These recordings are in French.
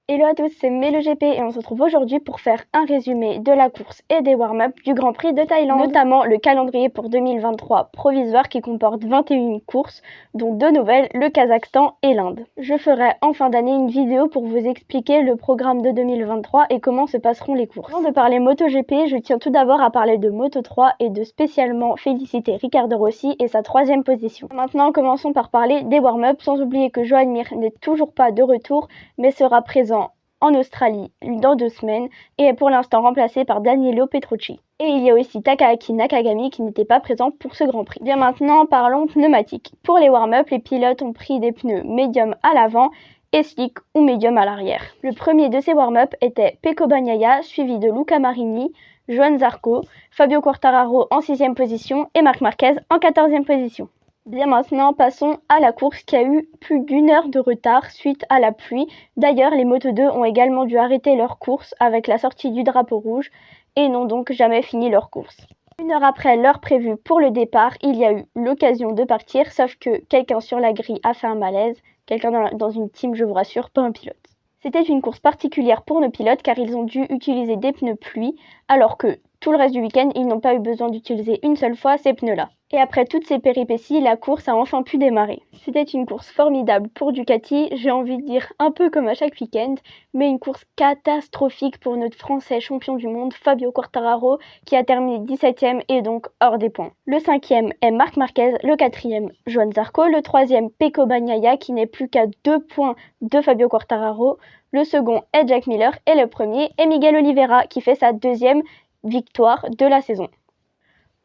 Hello à tous, c'est MeloGP et on se retrouve aujourd'hui pour faire un résumé de la course et des warm-up du Grand Prix de Thaïlande, notamment le calendrier pour 2023 provisoire qui comporte 21 courses, dont 2 nouvelles, le Kazakhstan et l'Inde. Je ferai en fin d'année une vidéo pour vous expliquer le programme de 2023 et comment se passeront les courses. Avant de parler MotoGP, je tiens tout d'abord à parler de Moto3 et de spécialement féliciter Ricardo Rossi et sa 3e position. Maintenant, commençons par parler des warm-up, sans oublier que Joan Mir n'est toujours pas de retour, mais sera présent en Australie dans 2 semaines et est pour l'instant remplacé par Danilo Petrucci. Et il y a aussi Takaaki Nakagami qui n'était pas présent pour ce Grand Prix. Bien maintenant, parlons pneumatiques. Pour les warm-up, les pilotes ont pris des pneus médium à l'avant et slick ou médium à l'arrière. Le premier de ces warm-up était Pecco Bagnaia, suivi de Luca Marini, Johann Zarco, Fabio Quartararo en 6e position et Marc Marquez en 14e position. Bien maintenant, passons à la course qui a eu plus d'1 heure de retard suite à la pluie. D'ailleurs, les Moto2 ont également dû arrêter leur course avec la sortie du drapeau rouge et n'ont donc jamais fini leur course. 1 heure après l'heure prévue pour le départ, il y a eu l'occasion de partir, sauf que quelqu'un sur la grille a fait un malaise. Quelqu'un dans une team, je vous rassure, pas un pilote. C'était une course particulière pour nos pilotes car ils ont dû utiliser des pneus pluie, alors que tout le reste du week-end, ils n'ont pas eu besoin d'utiliser une seule fois ces pneus-là. Et après toutes ces péripéties, la course a enfin pu démarrer. C'était une course formidable pour Ducati, j'ai envie de dire un peu comme à chaque week-end, mais une course catastrophique pour notre Français champion du monde, Fabio Quartararo, qui a terminé 17e et donc hors des points. Le 5e est Marc Marquez, le 4e Johann Zarco, le 3e Pecco Bagnaia qui n'est plus qu'à 2 points de Fabio Quartararo, le second est Jack Miller et le premier est Miguel Oliveira qui fait sa 2e victoire de la saison.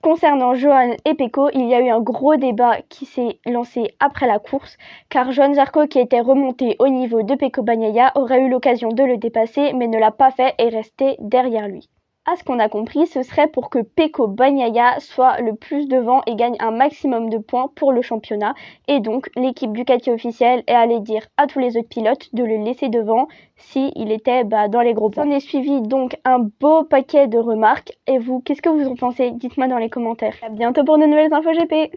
Concernant Johann et Pecco, il y a eu un gros débat qui s'est lancé après la course, car Johann Zarco, qui était remonté au niveau de Pecco Bagnaia, aurait eu l'occasion de le dépasser, mais ne l'a pas fait et est resté derrière lui. À ce qu'on a compris, ce serait pour que Pecco Bagnaia soit le plus devant et gagne un maximum de points pour le championnat. Et donc, l'équipe Ducati officielle est allée dire à tous les autres pilotes de le laisser devant s'il était dans les gros points. On est suivi donc un beau paquet de remarques. Et vous, qu'est-ce que vous en pensez? Dites-moi dans les commentaires. À bientôt pour de nouvelles infos GP.